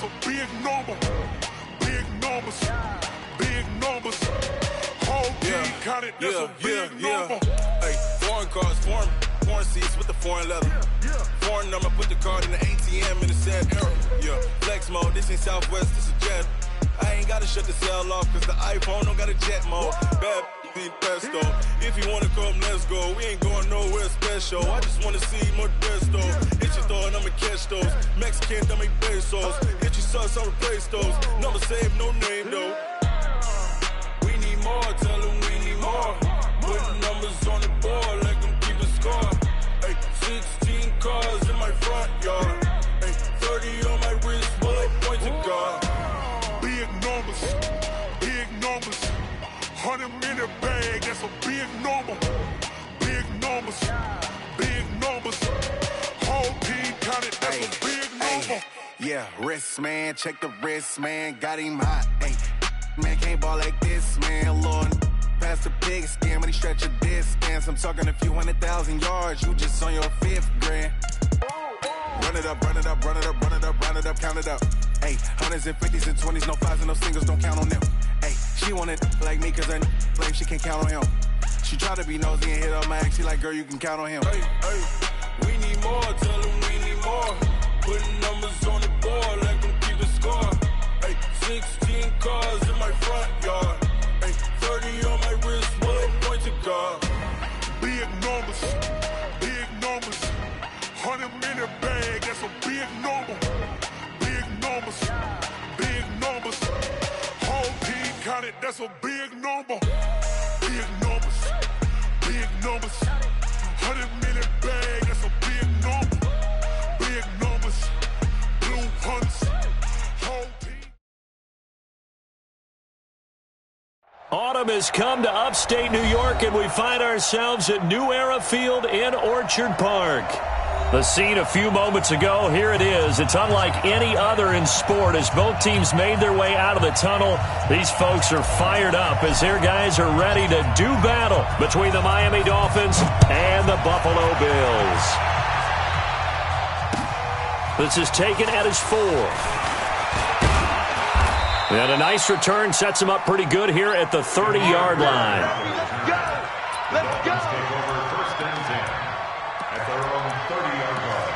a big number. Big numbers. Big numbers. Whole team counted, that's a big number. Hey, foreign cars, foreign seats with the foreign leather. Foreign number, put the card in the ATM in the sad era. Yeah, flex mode, this ain't Southwest, this is jet. I ain't gotta shut the cell off, cause the iPhone don't got a jet mode. Bad beat pesto. If you wanna come, let's go. We ain't going nowhere special. I just wanna see more Modesto. Hit your throw and I'ma catch those. Mexican, dummy pesos. Hit your sauce, I'll replace those. Number save, no name though. We need more, tell them we need more. Putting numbers on the board, like them keep a score. Hey, 16 cars in my front yard. Hey, 30 on my wrist, bullet point to God. Big numbers, big numbers. 100 minute bag, that's a big number. Big numbers, big numbers. Whole team counted, that's a big number. Yeah, wrist man, check the wrist man, got him hot. Ay, man can't ball like this, man. Lord, past the pig skin when he stretch a distance. I'm talking a few 100,000 yards, you just on your 5th grand. Run it up, run it up, run it up, run it up, run it up, count it up. Hey, 100s and 50s and 20s, no 5s and no singles, don't count on them. Hey, she wanted like me cause her like she can't count on him. She tried to be nosy and hit up my ex, she like, girl, you can count on him. Hey, we need more, tell them we need more. Putting numbers on the board, like them keep a score. Hey, 16 cars in my front yard. Hey, 30 on my wrist, bullet point to God. Big numbers, big numbers. 100 minute bag, that's a big number. Big numbers, big numbers. Whole team counted, that's a big number. Big numbers, big numbers. 100 minute bag, that's a big number. Big numbers, blue hunts. Whole team. Autumn has come to upstate New York, and we find ourselves at New Era Field in Orchard Park. The scene a few moments ago, here it is. It's unlike any other in sport as both teams made their way out of the tunnel. These folks are fired up as their guys are ready to do battle between the Miami Dolphins and the Buffalo Bills. This is taken at his 4. And a nice return sets him up pretty good here at the 30-yard line. Let's go! Let's go! Take over 1st and 10 at their own 30-yard line.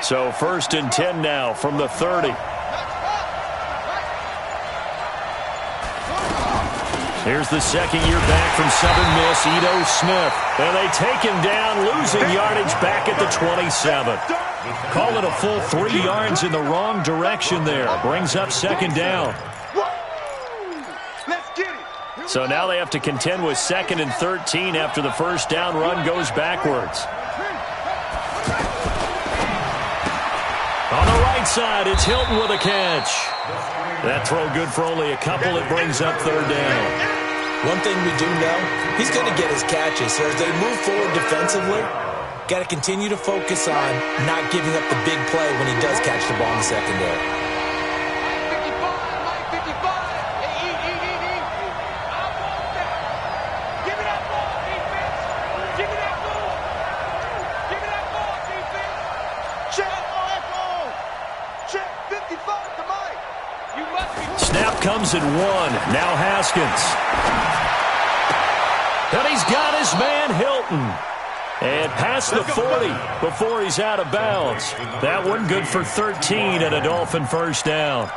So 1st and 10 now from the 30. Here's the second year back from Southern Miss, Ito Smith. And they take him down, losing yardage back at the 27. Call it a full 3 yards in the wrong direction there. Brings up 2nd down. So now they have to contend with 2nd and 13 after the 1st down run goes backwards. On the right side, it's Hilton with a catch. That throw good for only a couple. It brings up 3rd down. One thing we do know, he's going to get his catches. So as they move forward defensively, got to continue to focus on not giving up the big play when he does catch the ball in the secondary. Snap comes at 1. Now Haskins. And he's got his man Hilton. And past the 40 before he's out of bounds. That one good for 13 and a Dolphin 1st down.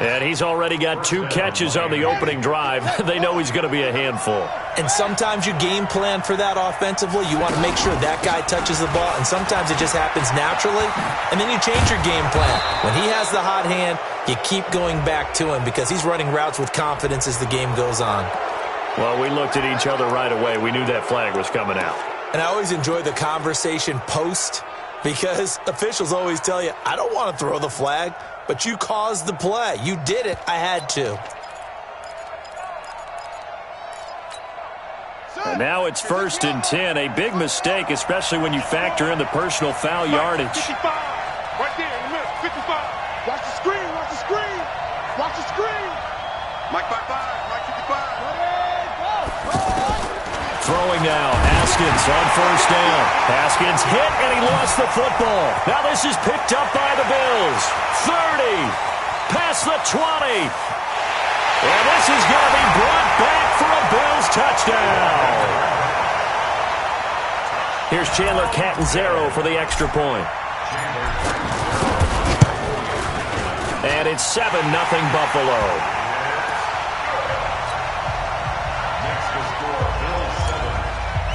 And he's already got 2 catches on the opening drive. They know he's going to be a handful. And sometimes you game plan for that offensively. You want to make sure that guy touches the ball. And sometimes it just happens naturally. And then you change your game plan. When he has the hot hand, you keep going back to him because he's running routes with confidence as the game goes on. Well, we looked at each other right away. We knew that flag was coming out. And I always enjoy the conversation post because officials always tell you, I don't want to throw the flag, but you caused the play. You did it. I had to. Now it's 1st and 10. A big mistake, especially when you factor in the personal foul yardage. 55. Right there in the middle. 55. Watch the screen. Watch the screen. Watch the screen. Mike 55. Mike 55. Throwing now. Haskins on 1st down. Haskins hit, and he lost the football. Now this is picked up by the Bills. 30. Past the 20. And this is going to be brought back for a Bills touchdown. Here's Chandler Catanzaro for the extra point. And it's 7-0 Buffalo. Next to score, Bills 7,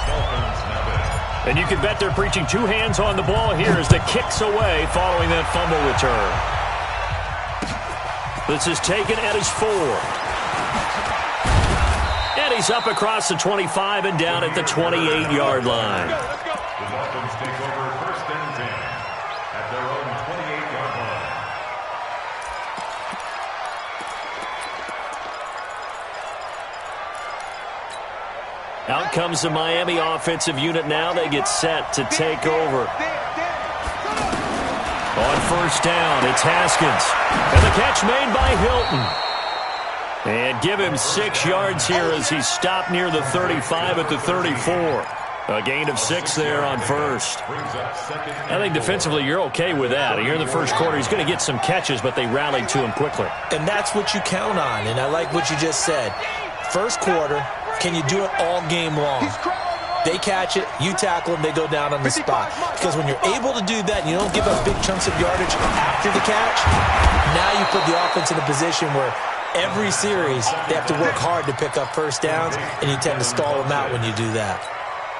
Dolphins nothing. And you can bet they're preaching 2 hands on the ball here as the kick's away following that fumble return. This is taken at his 4. And he's up across the 25 and down at the 28-yard line. The Dolphins take over 1st and 10 at their own 28-yard line. Out comes the Miami offensive unit now. They get set to take over. On 1st down, it's Haskins. And the catch made by Hilton. And give him 6 yards here as he stopped near the 35 at the 34. A gain of 6 there on 1st. I think defensively you're okay with that. Here in the 1st quarter, he's going to get some catches, but they rallied to him quickly. And that's what you count on, and I like what you just said. 1st quarter, can you do it all game long? They catch it, you tackle them, they go down on the spot. Because when you're able to do that and you don't give up big chunks of yardage after the catch, now you put the offense in a position where every series they have to work hard to pick up 1st downs, and you tend to stall them out when you do that.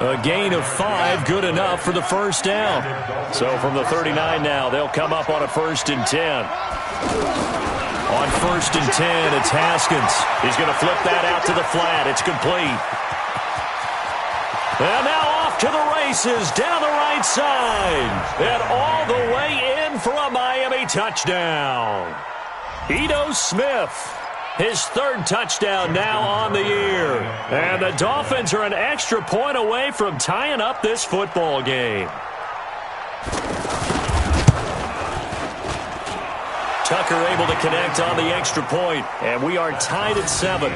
A gain of 5, good enough for the 1st down. So from the 39 now, they'll come up on a 1st and 10. On 1st and 10, it's Haskins. He's going to flip that out to the flat. It's complete. And now off to the races down the right side. And all the way in for a Miami touchdown. Ito Smith, his 3rd touchdown now on the year. And the Dolphins are an extra point away from tying up this football game. Tucker able to connect on the extra point. And we are tied at 7.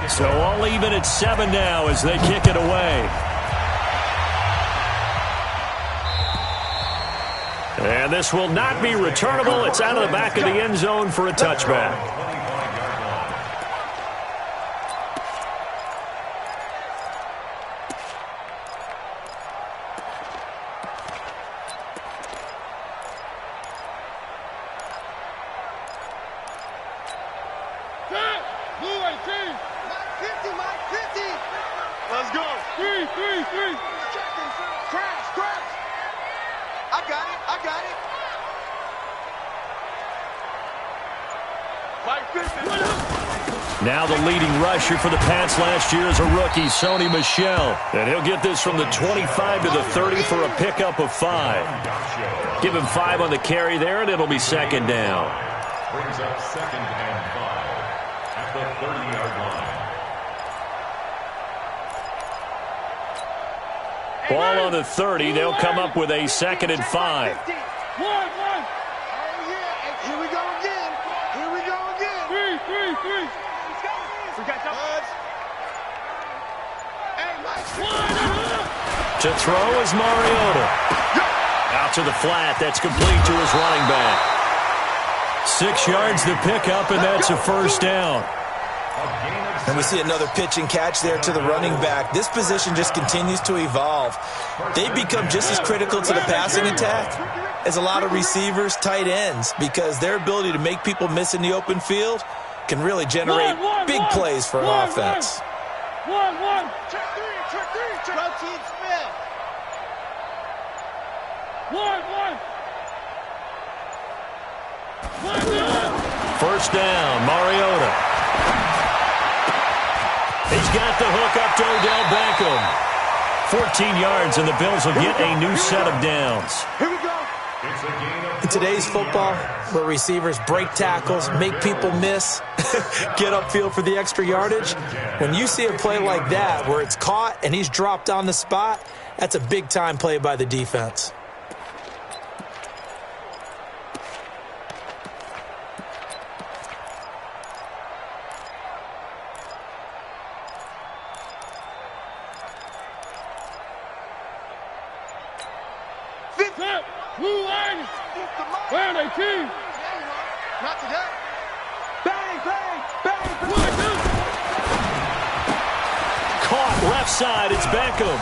So all even at 7 now as they kick it away. And this will not be returnable. It's out of the back of the end zone for a touchback. Let's go. 3. Crash. I got it. Mike 50. Now the leading rusher for the Pats last year is a rookie, Sony Michel. And he'll get this from the 25 to the 30 for a pickup of 5. Give him 5 on the carry there, and it'll be 2nd down. Brings up 2nd and 5 at the 30-yard line. Ball on the 30. They'll come up with a 2nd and 5. 1. Oh, yeah. Here we go again. 3. We got that. To throw is Mariota. Out to the flat. That's complete to his running back. 6 yards to pick up, and that's a 1st down. And we see another pitch and catch there to the running back. This position just continues to evolve. They've become just as critical to the passing attack as a lot of receivers, tight ends, because their ability to make people miss in the open field can really generate big plays for an offense. Check three. Protein spell. 1. 1st down, Mariota. He's got the hook up to Odell Beckham. 14 yards, and the Bills will get a new set of downs. Here we go. In today's football, where receivers break tackles, make people miss, get upfield for the extra yardage, when you see a play like that where it's caught and he's dropped on the spot, that's a big-time play by the defense. Not today. Bang, bang, bang. Caught left side. It's Beckham.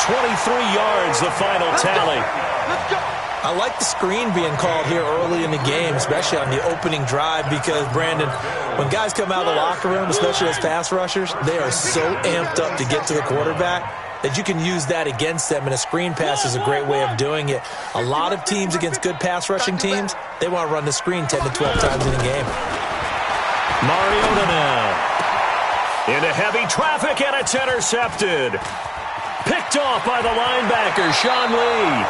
23 yards, the final tally. Let's go. I like the screen being called here early in the game, especially on the opening drive, because, Brandon, when guys come out of the locker room, especially as pass rushers, they are so amped up to get to the quarterback that you can use that against them, and a screen pass is a great way of doing it. A lot of teams against good pass rushing teams, they want to run the screen 10 to 12 times in a game. Mariota now into heavy traffic, and it's intercepted. Picked off by the linebacker, Sean Lee.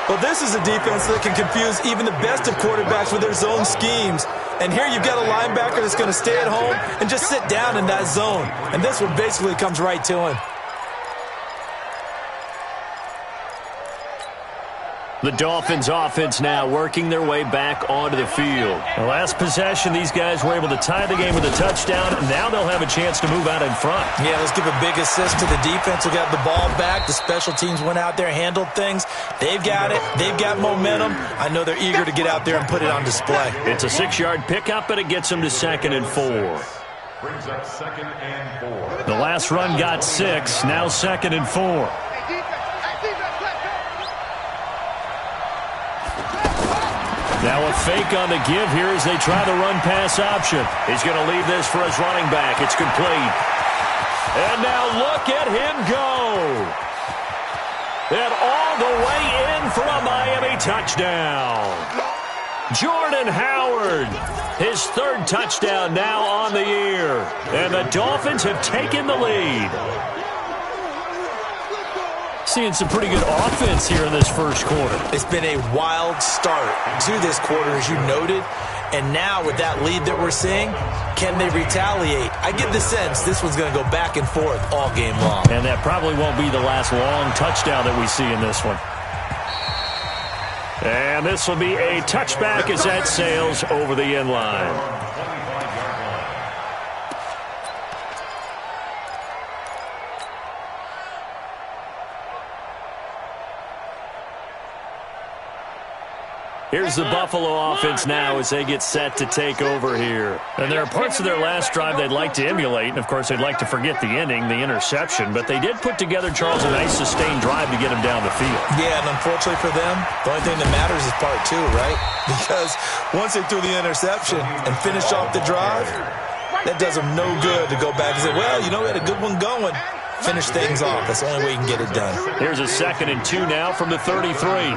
Well, this is a defense that can confuse even the best of quarterbacks with their zone schemes. And here you've got a linebacker that's going to stay at home and just sit down in that zone. And this one basically comes right to him. The Dolphins offense now working their way back onto the field. The last possession, these guys were able to tie the game with a touchdown. Now they'll have a chance to move out in front. Yeah, let's give a big assist to the defense who got the ball back. The special teams went out there, handled things. They've got it. They've got momentum. I know they're eager to get out there and put it on display. It's a 6-yard pickup, but it gets them to 2nd and 4. Brings up 2nd and 4. The last run got 6, now 2nd and 4. Now a fake on the give here as they try the run-pass option. He's going to leave this for his running back. It's complete. And now look at him go. And all the way in for a Miami touchdown. Jordan Howard, his 3rd touchdown now on the year. And the Dolphins have taken the lead. Seeing some pretty good offense here in this first quarter. It's been a wild start to this quarter, as you noted. And now with that lead that we're seeing, can they retaliate? I get the sense this one's going to go back and forth all game long. And that probably won't be the last long touchdown that we see in this one. And this will be a touchback as that sails over the end line. Here's the Buffalo offense now as they get set to take over here. And there are parts of their last drive they'd like to emulate. And, of course, they'd like to forget the ending, the interception. But they did put together, Charles, a nice sustained drive to get them down the field. Yeah, and unfortunately for them, the only thing that matters is part 2, right? Because once they threw the interception and finished off the drive, that does them no good to go back and say, well, you know, we had a good one going. Finish things off. That's the only way you can get it done. Here's a 2nd and 2 now from the 33.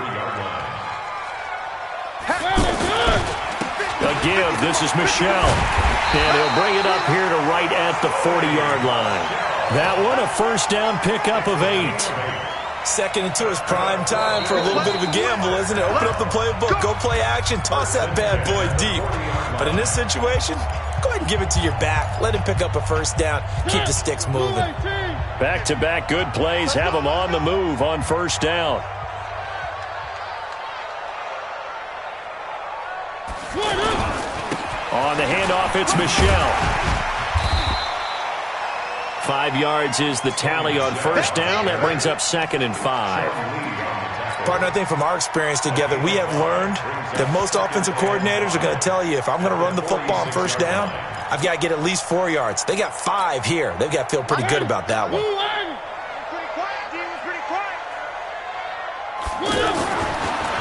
A give. This is Michel. And he'll bring it up here to right at the 40-yard line. That one, a first down pickup of 8. 2nd and 2 is prime time for a little bit of a gamble, isn't it? Open up the playbook, go play action, toss that bad boy deep. But in this situation, go ahead and give it to your back. Let him pick up a first down. Keep the sticks moving. Back-to-back good plays have him on the move on first down. On the handoff, it's Michel. 5 yards is the tally on first down. That brings up 2nd and 5. Partner, I think from our experience together, we have learned that most offensive coordinators are going to tell you, if I'm going to run the football on first down, I've got to get at least 4 yards. They got 5 here. They've got to feel pretty good about that one.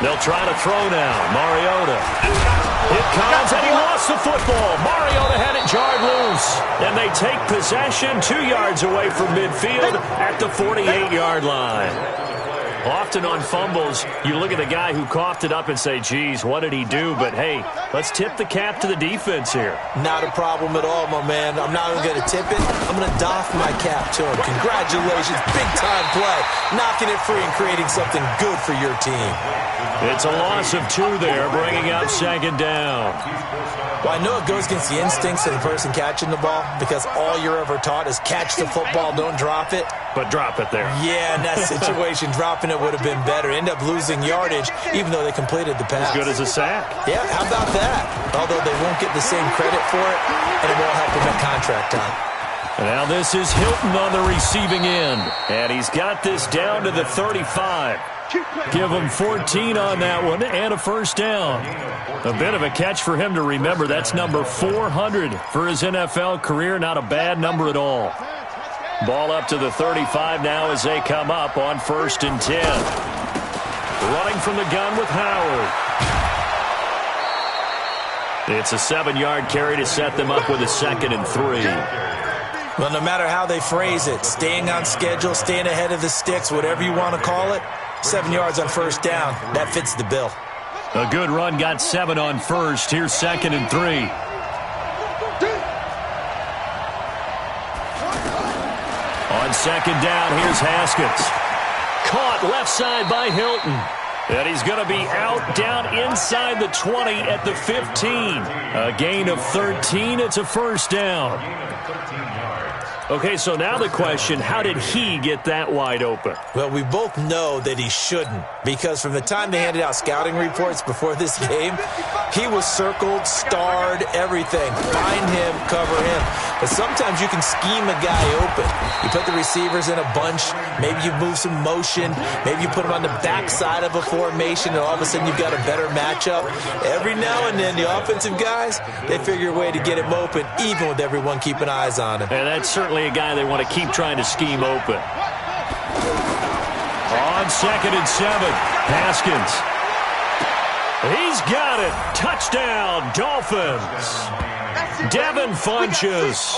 They'll try to throw now. Mariota. It comes, and he lost the football. Mariota had it jarred loose. And they take possession 2 yards away from midfield at the 48-yard line. Often on fumbles, you look at the guy who coughed it up and say, geez, what did he do? But, hey, let's tip the cap to the defense here. Not a problem at all, my man. I'm not even going to tip it. I'm going to doff my cap to him. Congratulations. Big-time play. Knocking it free and creating something good for your team. It's a loss of 2 there, bringing up second down. Well, I know it goes against the instincts of the person catching the ball because all you're ever taught is catch the football, don't drop it. But drop it there. Yeah, in that situation, dropping it would have been better. End up losing yardage, even though they completed the pass. As good as a sack. Yeah, how about that? Although they won't get the same credit for it, and it won't help them at contract time. And now this is Hilton on the receiving end. And he's got this down to the 35. Give him 14 on that one and a first down. A bit of a catch for him to remember. That's number 400 for his NFL career. Not a bad number at all. Ball up to the 35 now as they come up on 1st and 10. Running from the gun with Howard. It's a 7-yard carry to set them up with a 2nd and 3. Well, no matter how they phrase it, staying on schedule, staying ahead of the sticks, whatever you want to call it, 7 yards on 1st down, that fits the bill. A good run got 7 on 1st. Here's 2nd and 3. On 2nd down, here's Haskins. Caught left side by Hilton. And he's going to be out down inside the 20 at the 15. A gain of 13. It's a first down. Okay, so now the question, how did he get that wide open? Well, we both know that he shouldn't, because from the time they handed out scouting reports before this game, he was circled, starred, everything. Find him, cover him. But sometimes you can scheme a guy open. You put the receivers in a bunch, maybe you move some motion, maybe you put them on the backside of a formation, and all of a sudden you've got a better matchup. Every now and then, the offensive guys, they figure a way to get him open, even with everyone keeping eyes on him. And that's certainly a guy they want to keep trying to scheme open. On 2nd and 7, Haskins. He's got it. Touchdown, Dolphins. Devin Funchess,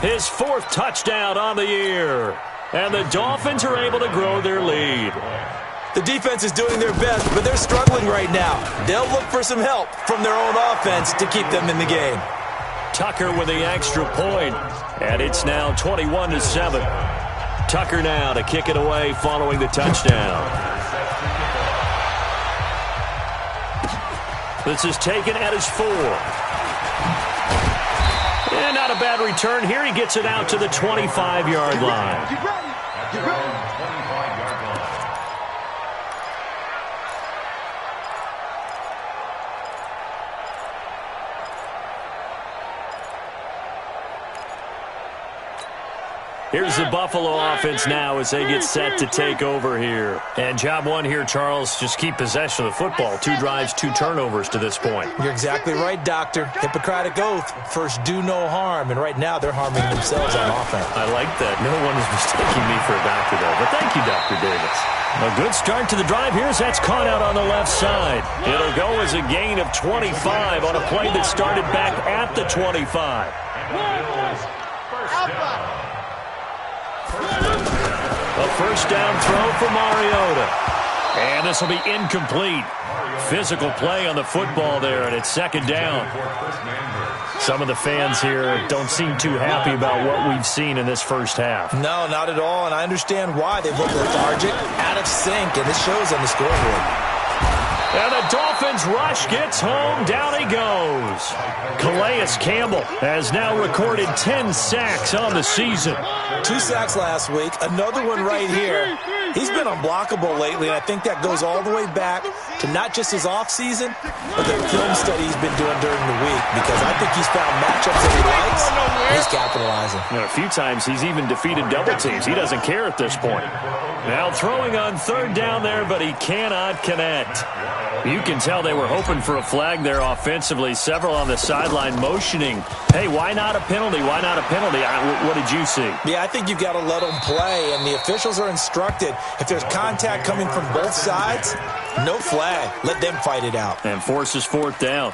his 4th touchdown on the year. And the Dolphins are able to grow their lead. The defense is doing their best, but they're struggling right now. They'll look for some help from their own offense to keep them in the game. Tucker with the extra point, and it's now 21-7. Tucker now to kick it away following the touchdown. This is taken at his 4. And not a bad return here. He gets it out to the 25-yard line. Get ready. Get ready. Here's the Buffalo offense now as they get set to take over here. And job 1 here, Charles, just keep possession of the football. 2 drives, 2 turnovers to this point. You're exactly right, Doctor. Hippocratic oath. First, do no harm. And right now, they're harming themselves on offense. I like that. No one is mistaking me for a doctor, though. But thank you, Dr. Davis. A good start to the drive here as that's caught out on the left side. It'll go as a gain of 25 on a play that started back at the 25. A first down throw for Mariota. And this will be incomplete. Physical play on the football there, and it's 2nd down. Some of the fans here don't seem too happy about what we've seen in this first half. No, not at all, and I understand why. They've looked lethargic, out of sync, and this shows on the scoreboard. And the Dolphins rush gets home. Down he goes. Calais Campbell has now recorded 10 sacks on the season. 2 sacks last week, another one right here. He's been unblockable lately, and I think that goes all the way back to not just his offseason, but the film study he's been doing during the week, because I think he's found matchups that he likes, and he's capitalizing. And a few times he's even defeated double teams. He doesn't care at this point. Now throwing on 3rd down there, but he cannot connect. You can tell they were hoping for a flag there offensively. Several on the sideline motioning. Hey, why not a penalty? Why not a penalty? What did you see? Yeah, I think you've got to let them play, and the officials are instructed. If there's contact coming from both sides, no flag. Let them fight it out. And forces 4th down.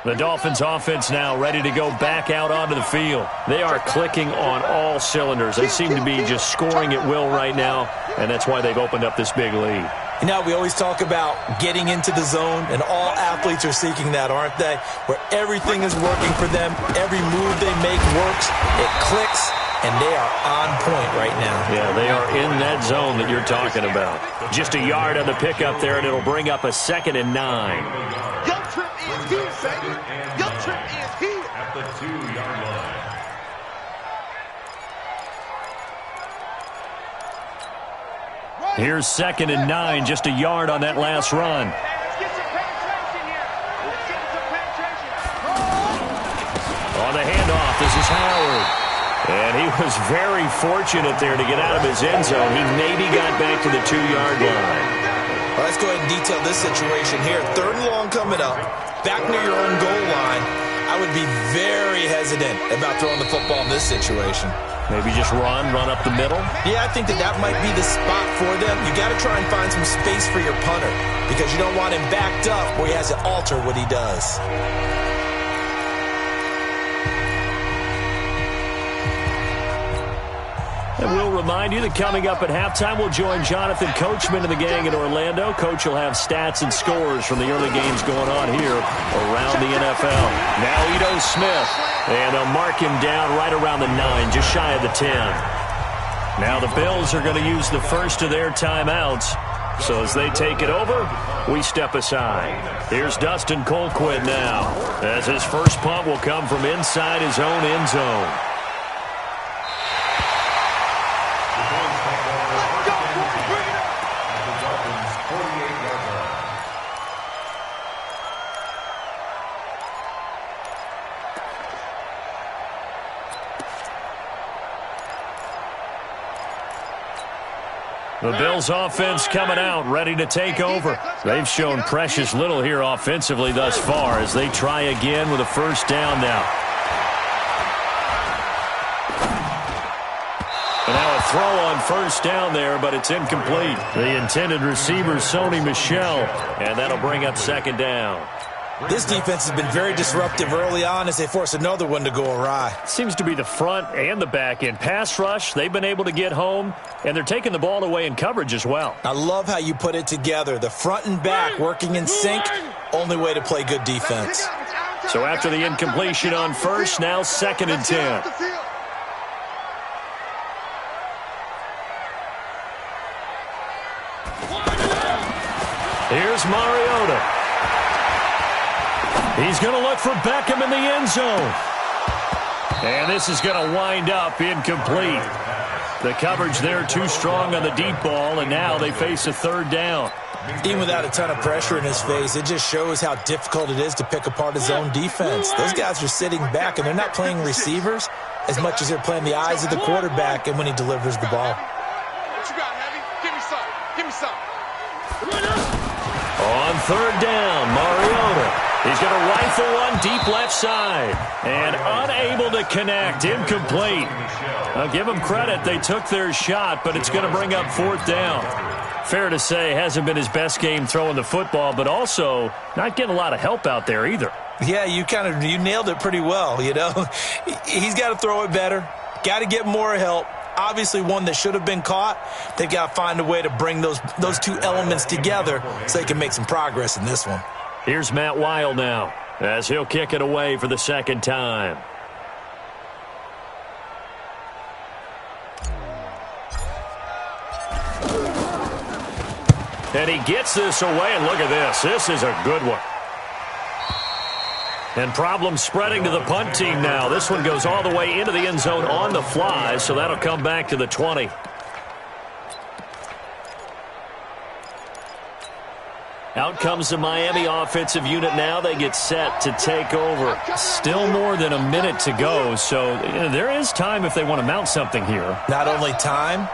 The Dolphins offense now ready to go back out onto the field. They are clicking on all cylinders. They seem to be just scoring at will right now, and that's why they've opened up this big lead. You know, we always talk about getting into the zone, and all athletes are seeking that, aren't they? Where everything is working for them, every move they make works, it clicks, and they are on point right now. Yeah, they are in that zone that you're talking about. Just a yard on the pickup there, and it'll bring up a 2nd and 9. Your trip is here, baby. Your trip is here. At the 2-yard line. Here's 2nd and 9, just a yard on that last run. Let's get some penetration here. Let's get some penetration. On the handoff, this is Howard. And he was very fortunate there to get out of his end zone. He maybe got back to the 2-yard line. Well, let's go ahead and detail this situation here. 3rd and long coming up, back near your own goal line. I would be very hesitant about throwing the football in this situation. Maybe just run up the middle? Yeah, I think that might be the spot for them. You got to try and find some space for your punter because you don't want him backed up where he has to alter what he does. And we'll remind you that coming up at halftime, we'll join Jonathan Coachman and the gang in Orlando. Coach will have stats and scores from the early games going on here around the NFL. Now Ito Smith, and they'll mark him down right around the 9, just shy of the 10. Now the Bills are going to use the first of their timeouts. So as they take it over, we step aside. Here's Dustin Colquitt now, as his first punt will come from inside his own end zone. The Bills offense coming out, ready to take over. They've shown precious little here offensively thus far as they try again with a first down now. And now a throw on first down there, but it's incomplete. The intended receiver, Sony Michel, and that'll bring up 2nd down. This defense has been very disruptive early on as they force another one to go awry. Seems to be the front and the back end. Pass rush, they've been able to get home, and they're taking the ball away in coverage as well. I love how you put it together. The front and back working in sync, only way to play good defense. So after the incompletion on first, now 2nd and 10. Here's Mariota. He's going to look for Beckham in the end zone. And this is going to wind up incomplete. The coverage there too strong on the deep ball, and now they face a 3rd down. Even without a ton of pressure in his face, it just shows how difficult it is to pick apart his own defense. Those guys are sitting back, and they're not playing receivers as much as they're playing the eyes of the quarterback and when he delivers the ball. What you got, Heavy? Give me some. Give me some. On 3rd down, Mariota. He's going to rifle one deep left side. And unable to connect. Incomplete. I'll give them credit. They took their shot, but it's going to bring up 4th down. Fair to say, hasn't been his best game throwing the football, but also not getting a lot of help out there either. Yeah, you nailed it pretty well, you know. He's got to throw it better. Got to get more help. Obviously one that should have been caught. They've got to find a way to bring those two elements together so they can make some progress in this one. Here's Matt Wild now as he'll kick it away for the 2nd time. And he gets this away, and look at this. This is a good one. And problems spreading to the punt team now. This one goes all the way into the end zone on the fly, so that'll come back to the 20. Out comes the Miami offensive unit now. They get set to take over. Still more than a minute to go, so there is time if they want to mount something here. Not only time,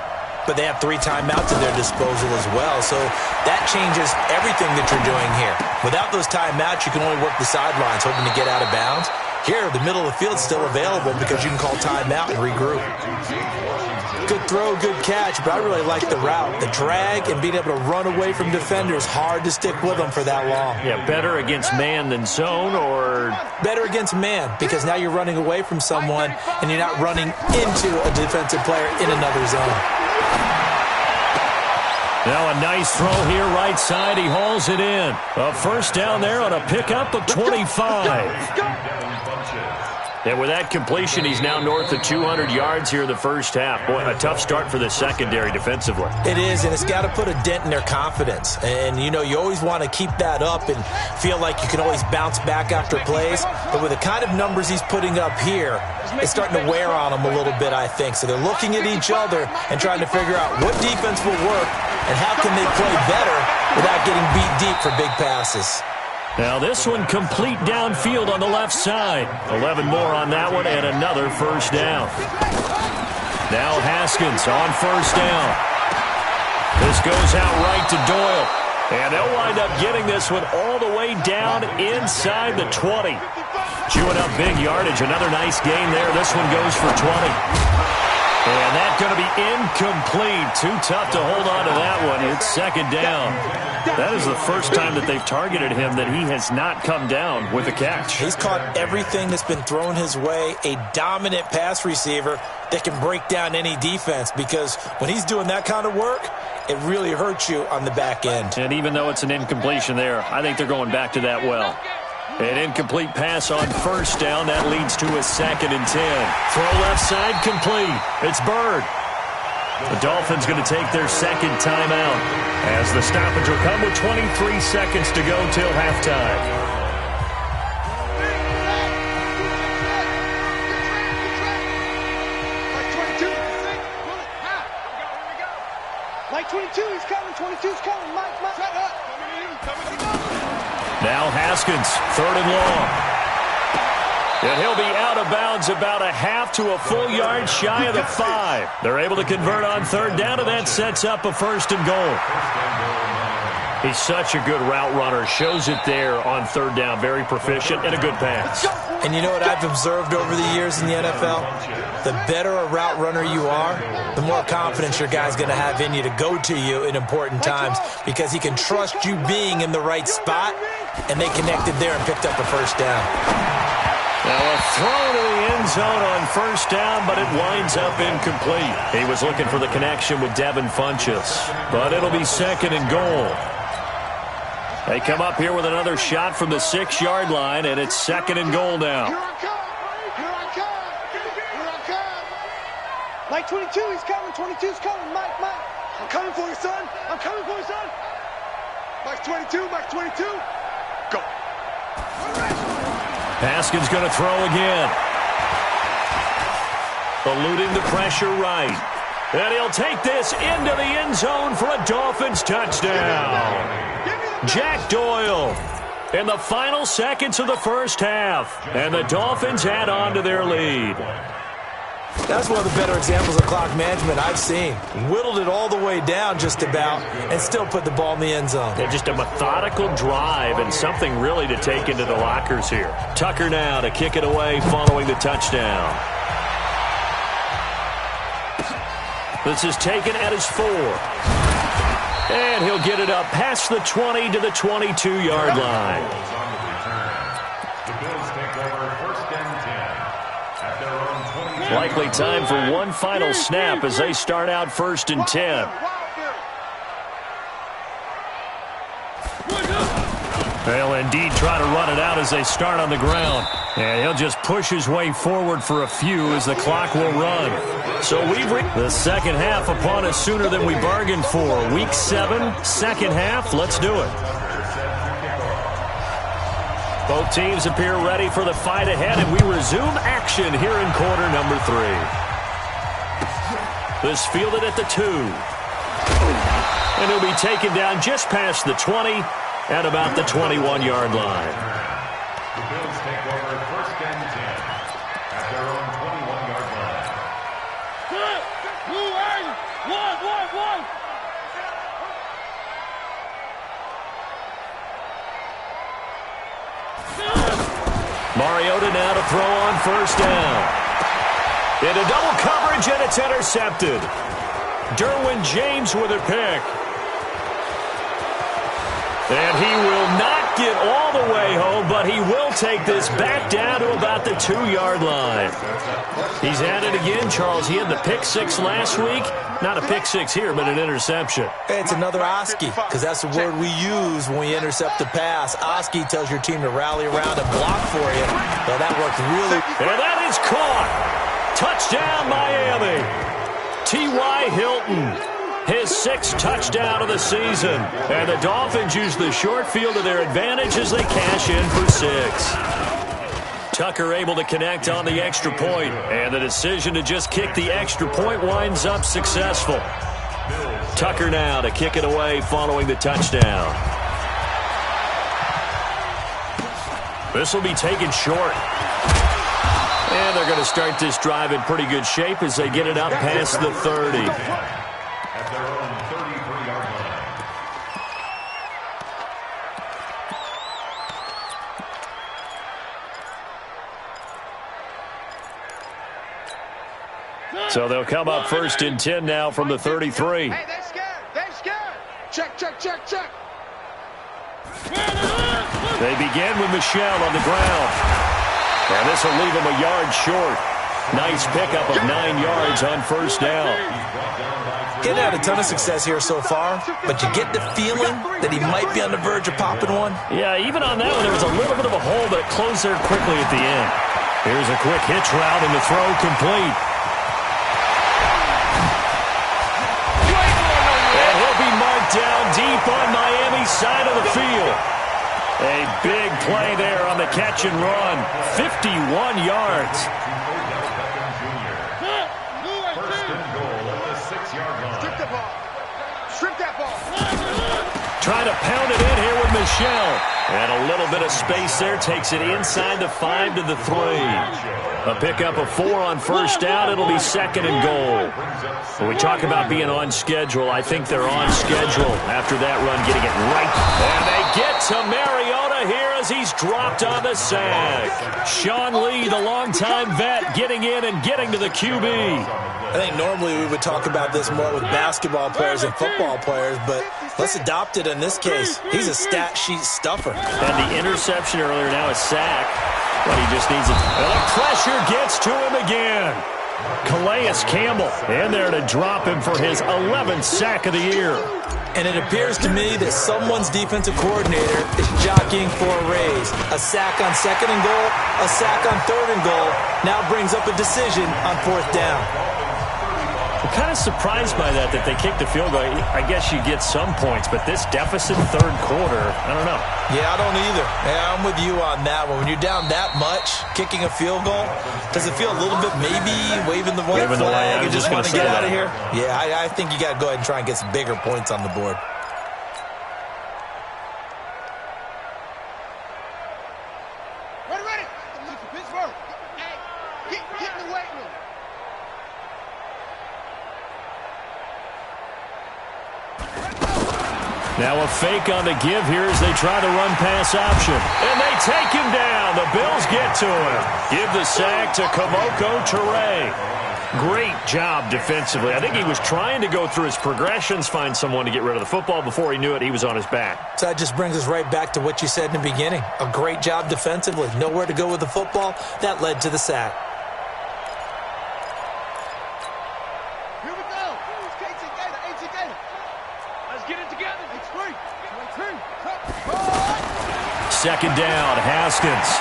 but they have 3 timeouts at their disposal as well, so that changes everything that you're doing here. Without those timeouts, you can only work the sidelines, hoping to get out of bounds. Here, the middle of the field's still available because you can call timeout and regroup. Good throw, good catch, but I really like the route. The drag and being able to run away from defenders, hard to stick with them for that long. Yeah, better against man than zone, or? Better against man, because now you're running away from someone and you're not running into a defensive player in another zone. Now a nice throw here, right side. He hauls it in. A first down there on a pickup of 25. And with that completion, he's now north of 200 yards here in the first half. Boy, a tough start for the secondary defensively. It is, and it's got to put a dent in their confidence. And, you know, you always want to keep that up and feel like you can always bounce back after plays. But with the kind of numbers he's putting up here, it's starting to wear on them a little bit, I think. So they're looking at each other and trying to figure out what defense will work and how can they play better without getting beat deep for big passes. Now this one complete downfield on the left side. 11 more on that one and another first down. Now Haskins on first down. This goes out right to Doyle. And they'll wind up getting this one all the way down inside the 20. Chewing up big yardage. Another nice gain there. This one goes for 20. And that's going to be incomplete. Too tough to hold on to that one. It's second down. That is the first time that they've targeted him that he has not come down with a catch. He's caught everything that's been thrown his way. A dominant pass receiver that can break down any defense, because when he's doing that kind of work, it really hurts you on the back end. And even though it's an incompletion there, I think they're going back to that well. An incomplete pass on first down. That leads to a 2nd and 10. Throw left side complete. It's Bird. The Dolphins going to take their second timeout as the stoppage will come with 23 seconds to go till halftime. Mike 22, he's coming. 22's coming. Mike, shut up. Now Haskins, 3rd and long. And he'll be out of bounds about a half to a full yard shy of the 5. They're able to convert on 3rd down, and that sets up a 1st and goal. He's such a good route runner. Shows it there on 3rd down. Very proficient and a good pass. And you know what I've observed over the years in the NFL? The better a route runner you are, the more confidence your guy's going to have in you to go to you in important times, because he can trust you being in the right spot, and they connected there and picked up a 1st down. Now a throw to the end zone on 1st down, but it winds up incomplete. He was looking for the connection with Devin Funchess, but it'll be 2nd and goal. They come up here with another shot from the 6-yard line, and it's 2nd and goal now. Here I come. Mike 22, he's coming. 22's coming. Mike. I'm coming for you, son. Mike 22. Go. Haskins going to throw again. Eluding the pressure right. And he'll take this into the end zone for a Dolphins touchdown. Jack Doyle in the final seconds of the first half. And the Dolphins add on to their lead. That's one of the better examples of clock management I've seen. Whittled it all the way down just about and still put the ball in the end zone. Yeah, just a methodical drive and something really to take into the lockers here. Tucker now to kick it away following the touchdown. This is taken at his 4. And he'll get it up past the 20 to the 22-yard line. Likely time for one final snap as they start out 1st and 10. They'll indeed try to run it out as they start on the ground. And he'll just push his way forward for a few as the clock will run. So we've reached the second half upon us sooner than we bargained for. Week 7, second half. Let's do it. Both teams appear ready for the fight ahead, and we resume action here in quarter number 3. This fielded at the 2. And he'll be taken down just past the 20 at about the 21-yard line. The Bills take over 1st and 10 at their own 21-yard line. One. Mariota now to throw on first down. Into double coverage, and it's intercepted. Derwin James with a pick. And he will not get all the way home, but he will take this back down to about the 2-yard line. He's at it again, Charles. He had the pick six last week. Not a pick six here, but an interception. Hey, it's another Oski, because that's the word we use when we intercept the pass. Oski tells your team to rally around and block for you. Well, that worked really. And that is caught. Touchdown, Miami. T.Y. Hilton. His 6th touchdown of the season. And the Dolphins use the short field to their advantage as they cash in for 6. Tucker able to connect on the extra point. And the decision to just kick the extra point winds up successful. Tucker now to kick it away following the touchdown. This will be taken short. And they're going to start this drive in pretty good shape as they get it up past the 30. At their own 33-yard line. So they'll come up 1st and 10 now from the 33. Hey, they're scared. They're scared. Check, check, check, check. They begin with Michelle on the ground. And this will leave him a yard short. Nice pickup of 9 yards on first down. Getting had a ton of success here so far, but you get the feeling that he might be on the verge of popping one. Yeah, even on that one, there was a little bit of a hole, but it closed there quickly at the end. Here's a quick hitch route, and the throw complete. And he'll be marked down deep on Miami's side of the field. A big play there on the catch and run. 51 yards. Strip that ball. Trying to pound it in here with Michelle. And a little bit of space there. Takes it inside the 5 to the 3. A pickup of 4 on first down. It'll be 2nd and goal. When we talk about being on schedule, I think they're on schedule after that run, getting it right. And they get to Mariota here as he's dropped on the sack. Sean Lee, the longtime vet, getting in and getting to the QB. I think normally we would talk about this more with basketball players and football players, but let's adopt it in this case. He's a stat sheet stuffer. And the interception earlier, now a sack. But he just needs it. And the pressure gets to him again. Calais Campbell in there to drop him for his 11th sack of the year. And it appears to me that someone's defensive coordinator is jockeying for a raise. A sack on 2nd and goal, a sack on 3rd and goal, now brings up a decision on 4th down. I'm kind of surprised by that they kicked the field goal. I guess you get some points, but this deficit 3rd quarter, I don't know. Yeah, I don't either. Yeah, I'm with you on that one. When you're down that much, kicking a field goal, does it feel a little bit maybe waving the white flag and just want to get out of here? Yeah, I think you got to go ahead and try and get some bigger points on the board. Ready. Pittsburgh. Hey, get in the weight room. Now a fake on the give here as they try the run pass option. And they take him down. The Bills get to him. Give the sack to Kamoko Toure. Great job defensively. I think he was trying to go through his progressions, find someone to get rid of the football. Before he knew it, he was on his back. So that just brings us right back to what you said in the beginning. A great job defensively. Nowhere to go with the football. That led to the sack. Here we go. Let's get it together. It's free. 2nd down, Haskins.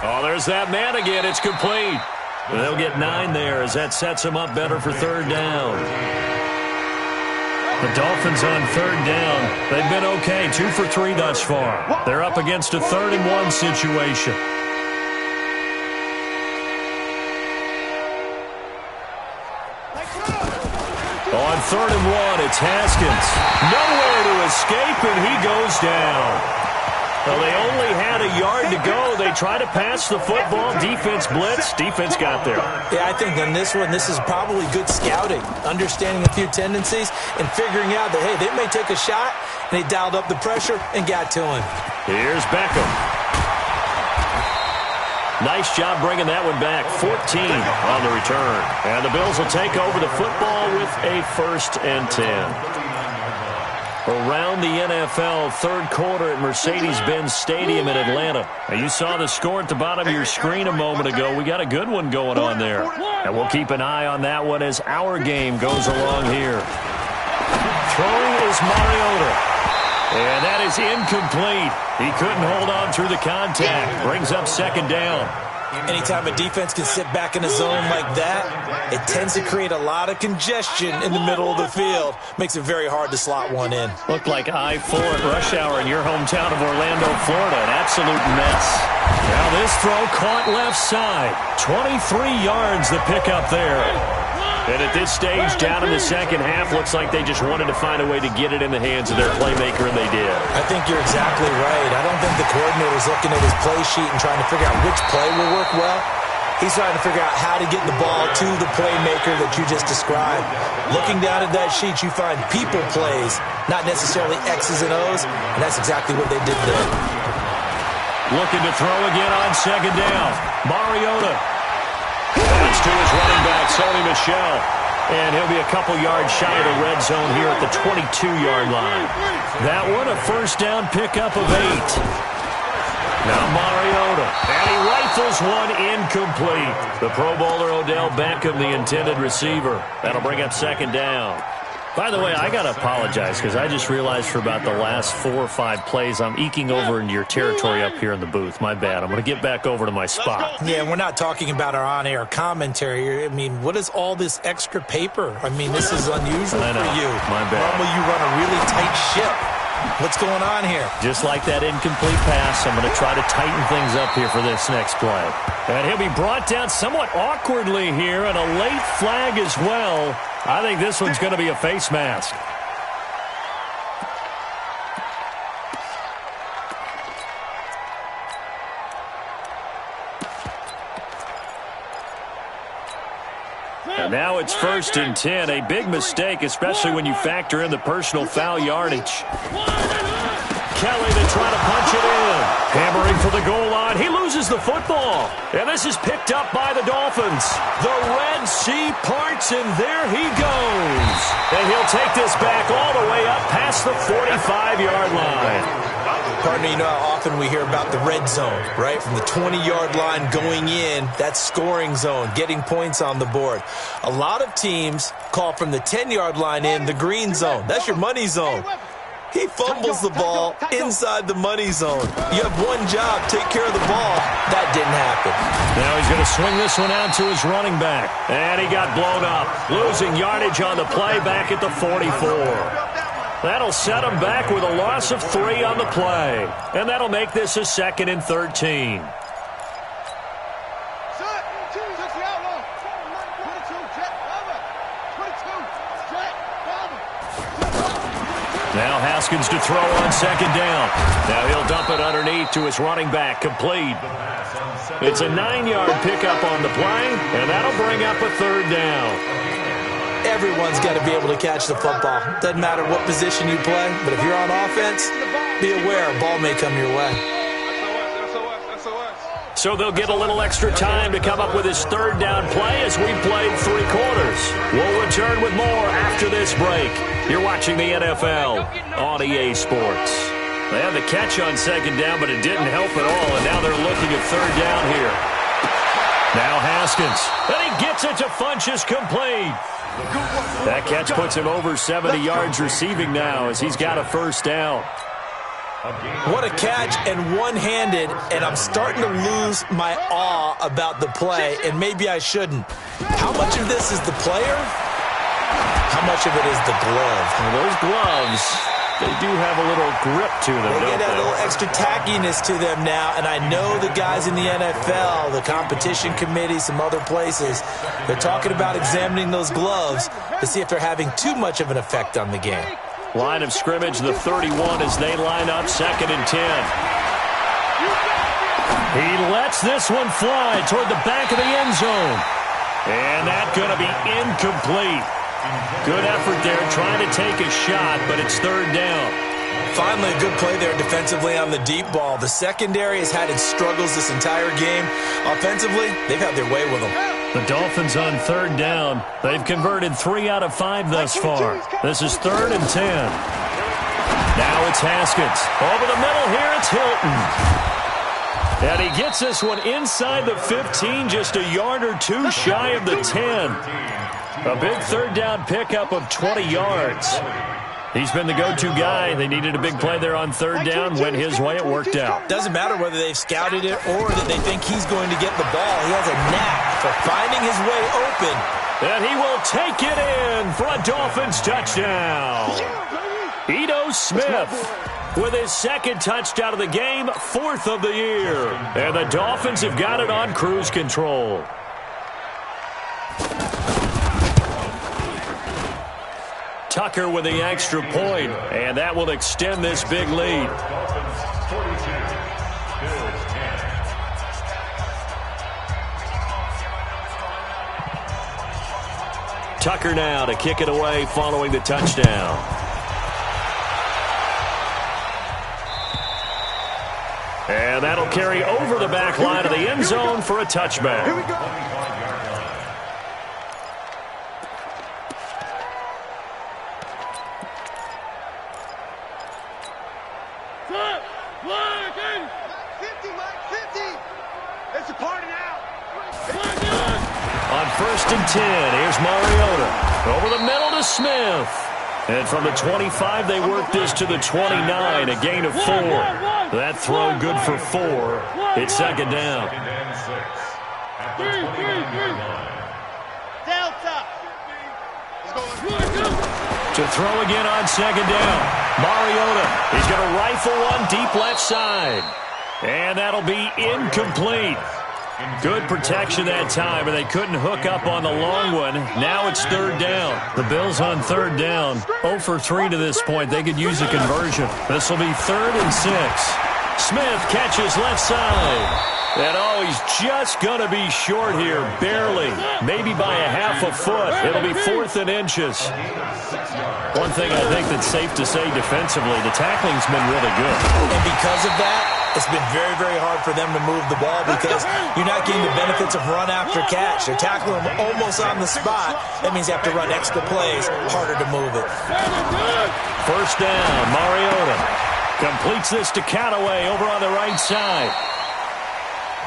Oh, there's that man again. It's complete. They'll get 9 there as that sets them up better for 3rd down. The Dolphins on 3rd down. They've been okay, 2 for 3 thus far. They're up against a 3rd and 1 situation. On 3rd and 1, it's Haskins. Nowhere to escape, and he goes down. Well, they only had a yard to go. They tried to pass the football. Defense blitz. Defense got there. Yeah, I think on this one, this is probably good scouting, understanding a few tendencies, and figuring out that, hey, they may take a shot, and they dialed up the pressure and got to him. Here's Beckham. Nice job bringing that one back. 14 on the return. And the Bills will take over the football with a 1st and 10. Around the NFL, third quarter at Mercedes-Benz Stadium in Atlanta. Now, you saw the score at the bottom of your screen a moment ago. We got a good one going on there. And we'll keep an eye on that one as our game goes along here. Throwing is Mariota. And that is incomplete. He couldn't hold on through the contact. Brings up 2nd down. Anytime a defense can sit back in a zone like that, it tends to create a lot of congestion in the middle of the field. Makes it very hard to slot one in. Looked like I-4 at rush hour in your hometown of Orlando, Florida. An absolute mess. Now this throw caught left side. 23 yards the pickup there. And at this stage, down in the second half, looks like they just wanted to find a way to get it in the hands of their playmaker, and they did. I think you're exactly right. I don't think the coordinator's looking at his play sheet and trying to figure out which play will work well. He's trying to figure out how to get the ball to the playmaker that you just described. Looking down at that sheet, you find people plays, not necessarily X's and O's, and that's exactly what they did there. Looking to throw again on 2nd down. Mariota. That's to his running back, Sony Michel. And he'll be a couple yards shy of the red zone here at the 22-yard line. That one, a 1st down pickup of 8. Now Mariota. And he rifles one incomplete. The Pro Bowler Odell Beckham, the intended receiver. That'll bring up 2nd down. By the way, I got to apologize because I just realized for about the last 4 or 5 plays, I'm eking over into your territory up here in the booth. My bad. I'm going to get back over to my spot. Yeah, we're not talking about our on-air commentary. I mean, what is all this extra paper? I mean, this is unusual for you. My bad. Normally you run a really tight ship. What's going on here? Just like that incomplete pass, I'm going to try to tighten things up here for this next play. And he'll be brought down somewhat awkwardly here, and a late flag as well. I think this one's going to be a face mask. And now it's 1st and 10. A big mistake, especially when you factor in the personal foul yardage. Kelly, they try to punch it in. Hammering for the goal line. He loses the football. And this is picked up by the Dolphins. The Red Sea parts, and there he goes. And he'll take this back all the way up past the 45-yard line. Partner, you know how often we hear about the red zone, right? From the 20-yard line going in, that's scoring zone, getting points on the board. A lot of teams call from the 10-yard line in the green zone. That's your money zone. He fumbles the ball inside the money zone. You have one job, take care of the ball. That didn't happen. Now he's going to swing this one out to his running back. And he got blown up, losing yardage on the play back at the 44. That'll set him back with a loss of 3 on the play. And that'll make this a 2nd and 13. Now Haskins to throw on 2nd down. Now he'll dump it underneath to his running back, complete. It's a 9-yard pickup on the play, and that'll bring up a 3rd down. Everyone's got to be able to catch the football. Doesn't matter what position you play, but if you're on offense, be aware a ball may come your way. So they'll get a little extra time to come up with his 3rd down play as we played 3 quarters. We'll return with more after this break. You're watching the NFL on EA Sports. They had the catch on 2nd down, but it didn't help at all, and now they're looking at 3rd down here. Now Haskins, and he gets it to Funchess, complete. That catch puts him over 70 yards receiving now as he's got a 1st down. What a catch, and one-handed, and I'm starting to lose my awe about the play, and maybe I shouldn't. How much of this is the player? How much of it is the glove? Well, those gloves, they do have a little grip to them, they don't get a little extra tackiness to them now, and I know the guys in the NFL, the competition committee, some other places, they're talking about examining those gloves to see if they're having too much of an effect on the game. Line of scrimmage, the 31 as they line up 2nd and 10. Lets this one fly toward the back of the end zone. And that's going to be incomplete. Good effort there trying to take a shot, but it's third down. Finally, a good play there defensively on the deep ball. The secondary has had its struggles this entire game. Offensively, they've had their way with them. The Dolphins on third down. They've converted 3 out of 5 thus far. This is 3rd and 10. Now it's Haskins. Over the middle here, it's Hilton. And he gets this one inside the 15, just a yard or two shy of the 10. A big third down pickup of 20 yards. He's been the go-to guy. They needed a big play there on third down. Went his way. It worked out. Doesn't matter whether they've scouted it or that they think he's going to get the ball. He has a knack for finding his way open. And he will take it in for a Dolphins touchdown. Ito Smith with his 2nd touchdown of the game, 4th of the year. And the Dolphins have got it on cruise control. Tucker with the extra point, and that will extend this big lead. Tucker now to kick it away following the touchdown. And that'll carry over the back line of the end zone for a touchback. Here we go. On 1st and 10, here's Mariota. Over the middle to Smith. And from the 25, they work this to the 29, a gain of 4. That throw good for 4. It's 2nd down. To throw again on 2nd down. Mariota, he's going to rifle one deep left side. And that'll be incomplete. Good protection that time, and they couldn't hook up on the long one. Now it's 3rd down. The Bills on 3rd down. 0 for 3 to this point. They could use a conversion. This will be 3rd and 6. Smith catches left side. And he's just going to be short here, barely. Maybe by a half a foot. It'll be 4th and inches. One thing I think that's safe to say defensively, the tackling's been really good. And because of that, it's been very, very hard for them to move the ball because you're not getting the benefits of run after catch. They're tackling them almost on the spot. That means you have to run extra plays, harder to move it. 1st down, Mariota completes this to Callaway over on the right side.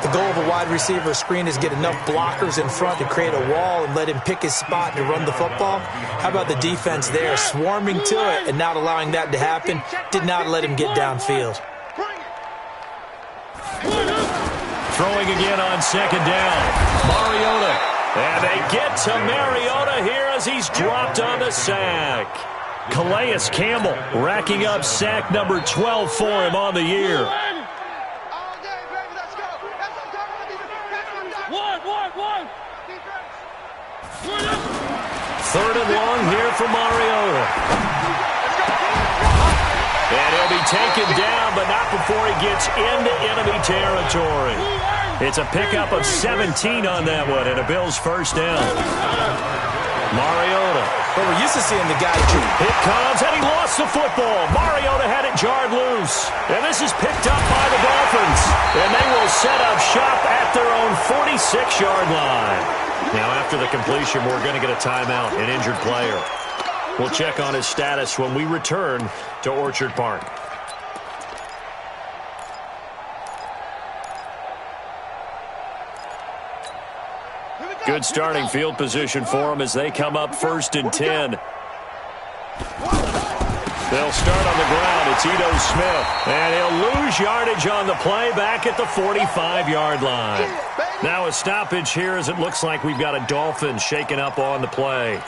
The goal of a wide receiver screen is get enough blockers in front to create a wall and let him pick his spot to run the football. How about the defense there, swarming to it and not allowing that to happen? Did not let him get downfield. Throwing again on 2nd down. Mariota. And they get to Mariota here as he's dropped on the sack. Calais Campbell racking up sack number 12 for him on the year. 3rd and long here for Mariota. And he'll be taken down, but not before he gets into enemy territory. It's a pickup of 17 on that one, and a Bills 1st down. Mariota. Well, we're used to seeing the guy. It comes, and he lost the football. Mariota had it jarred loose. And this is picked up by the Dolphins. And they will set up shop at their own 46-yard line. Now, after the completion, we're going to get a timeout, an injured player. We'll check on his status when we return to Orchard Park. Good starting field position for them as they come up 1st and 10. They'll start on the ground. It's Ito Smith. And he'll lose yardage on the play back at the 45-yard line. Now a stoppage here as it looks like we've got a Dolphin shaken up on the play.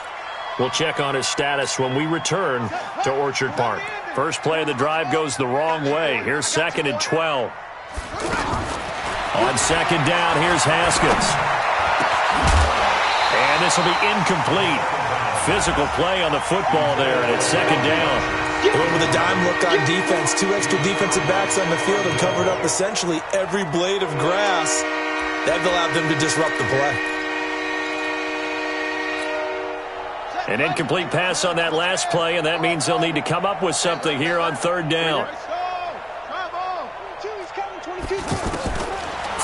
We'll check on his status when we return to Orchard Park. First play of the drive goes the wrong way. Here's 2nd and 12. On 2nd down, here's Haskins. And this will be incomplete. Physical play on the football there, and it's 2nd down. They went with a dime look on defense. 2 extra defensive backs on the field and covered up essentially every blade of grass. That allowed them to disrupt the play. An incomplete pass on that last play, and that means they'll need to come up with something here on third down.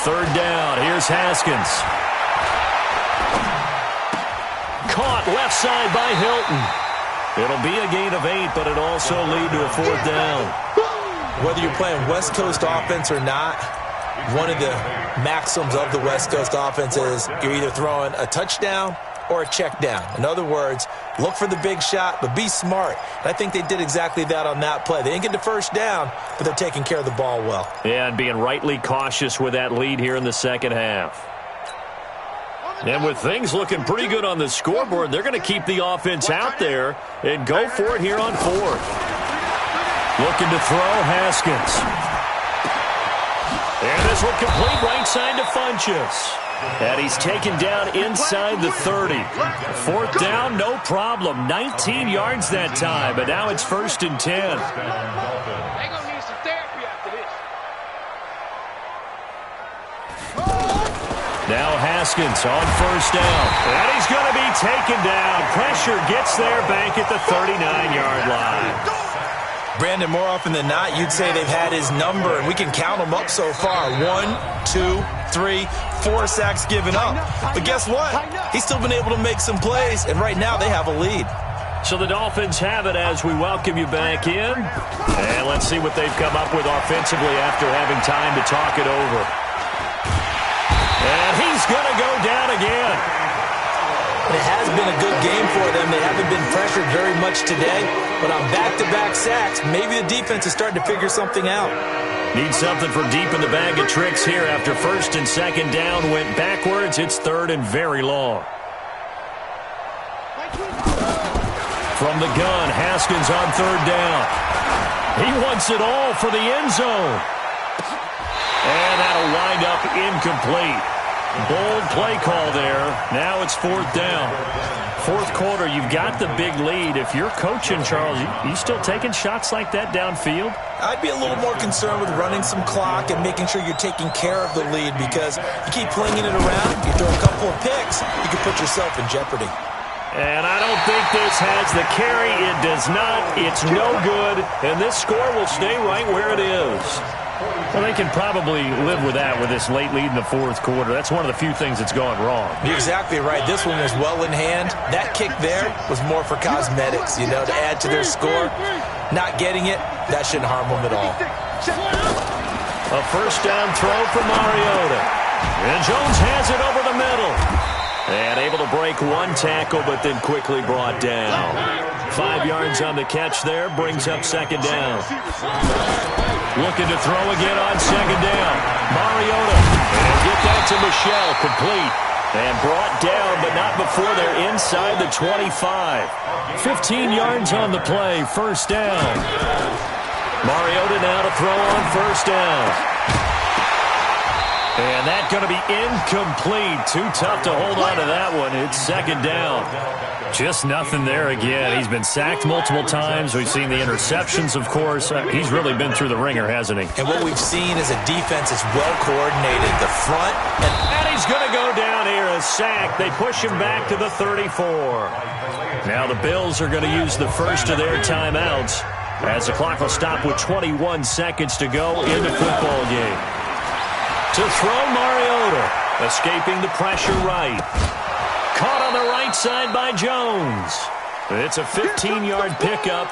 Third down, here's Haskins. Caught left side by Hilton. It'll be a gain of 8, but it'll also lead to a fourth down. Whether you're playing West Coast offense or not, one of the maxims of the West Coast offense is you're either throwing a touchdown or a check down. In other words, look for the big shot, but be smart. And I think they did exactly that on that play. They didn't get the first down, but they're taking care of the ball well. Yeah, and being rightly cautious with that lead here in the second half. And with things looking pretty good on the scoreboard, they're going to keep the offense out there and go for it here on fourth. Looking to throw, Haskins. And this will complete right side to Funchess. And he's taken down inside the 30. Fourth down, no problem. 19 yards that time, but now it's 1st and 10. They're going to need some therapy after this. Now Haskins on first down. And he's going to be taken down. Pressure gets there back at the 39-yard line. Brandon, more often than not, you'd say they've had his number, and we can count them up so far. 1, 2, 3, 4 sacks given up. But guess what? He's still been able to make some plays, and right now they have a lead. So the Dolphins have it as we welcome you back in. And let's see what they've come up with offensively after having time to talk it over. And he's going to go down again. It has been a good game for them. They haven't been pressured very much today. But on back-to-back sacks, maybe the defense is starting to figure something out. Need something for deep in the bag of tricks here after 1st and 2nd down went backwards. It's 3rd and very long. From the gun, Haskins on 3rd down. He wants it all for the end zone. And that'll wind up incomplete. Bold play call there. Now it's 4th down. 4th quarter, you've got the big lead. If you're coaching, Charles, you still taking shots like that downfield? I'd be a little more concerned with running some clock and making sure you're taking care of the lead, because you keep flinging it around, you throw a couple of picks, you can put yourself in jeopardy. And I don't think this has the carry. It does not. It's no good. And this score will stay right where it is. Well, they can probably live with that with this late lead in the 4th quarter. That's one of the few things that's gone wrong. You're exactly right. This one was well in hand. That kick there was more for cosmetics, to add to their score. Not getting it, that shouldn't harm them at all. A first down throw for Mariota. And Jones has it over the middle. And able to break one tackle, but then quickly brought down. 5 yards on the catch there, brings up 2nd down. Looking to throw again on 2nd down. Mariota. And get that to Michelle, complete. And brought down, but not before they're inside the 25. 15 yards on the play, 1st down. Mariota now to throw on 1st down. And that's going to be incomplete. Too tough to hold on to that one. It's 2nd down. Just nothing there again. He's been sacked multiple times. We've seen the interceptions, of course. He's really been through the ringer, hasn't he? And what we've seen is a defense that's well coordinated. The front and he's going to go down here, a sack. They push him back to the 34. Now the Bills are going to use the first of their timeouts as the clock will stop with 21 seconds to go in the football game. To throw, Mariota, escaping the pressure right. Caught on the right side by Jones. It's a 15-yard pickup,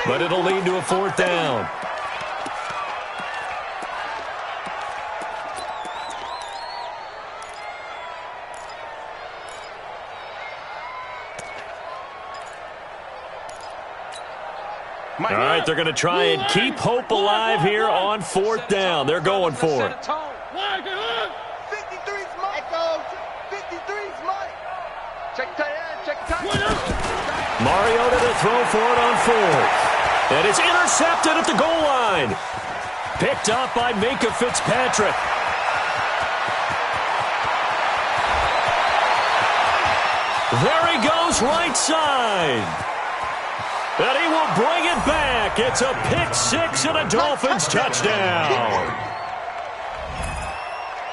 but it'll lead to a 4th down. All right, they're going to try and keep hope alive here on 4th down. They're going for it. 53's Mike. 53's Mike. Check time. Mariota to throw for it on 4th. And it's intercepted at the goal line. Picked up by Minkah Fitzpatrick. There he goes, right side. And he will bring it back. It's a pick six and a Dolphins touchdown.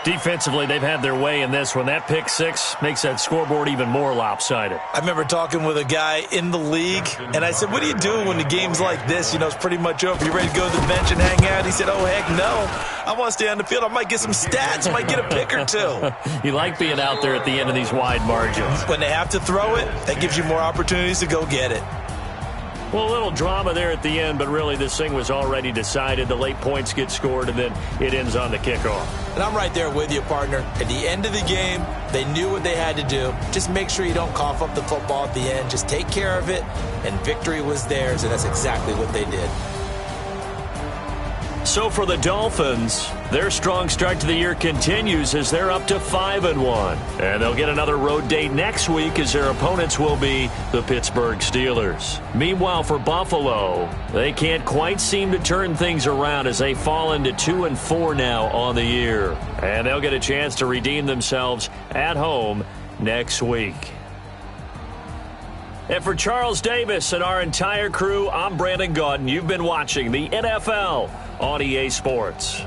Defensively, they've had their way in this one. That pick six makes that scoreboard even more lopsided. I remember talking with a guy in the league, and I said, what do you do when the game's like this? You know, it's pretty much over. You ready to go to the bench and hang out? He said, oh, heck no. I want to stay on the field. I might get some stats. I might get a pick or two. You like being out there at the end of these wide margins. When they have to throw it, that gives you more opportunities to go get it. Well, a little drama there at the end, but really this thing was already decided. The late points get scored, and then it ends on the kickoff. And I'm right there with you, partner. At the end of the game, they knew what they had to do. Just make sure you don't cough up the football at the end. Just take care of it, and victory was theirs, and that's exactly what they did. So for the Dolphins, their strong start to the year continues as they're up to 5-1. And they'll get another road date next week as their opponents will be the Pittsburgh Steelers. Meanwhile, for Buffalo, they can't quite seem to turn things around as they fall into 2-4 now on the year. And they'll get a chance to redeem themselves at home next week. And for Charles Davis and our entire crew, I'm Brandon Gaudin. You've been watching the NFL on EA Sports.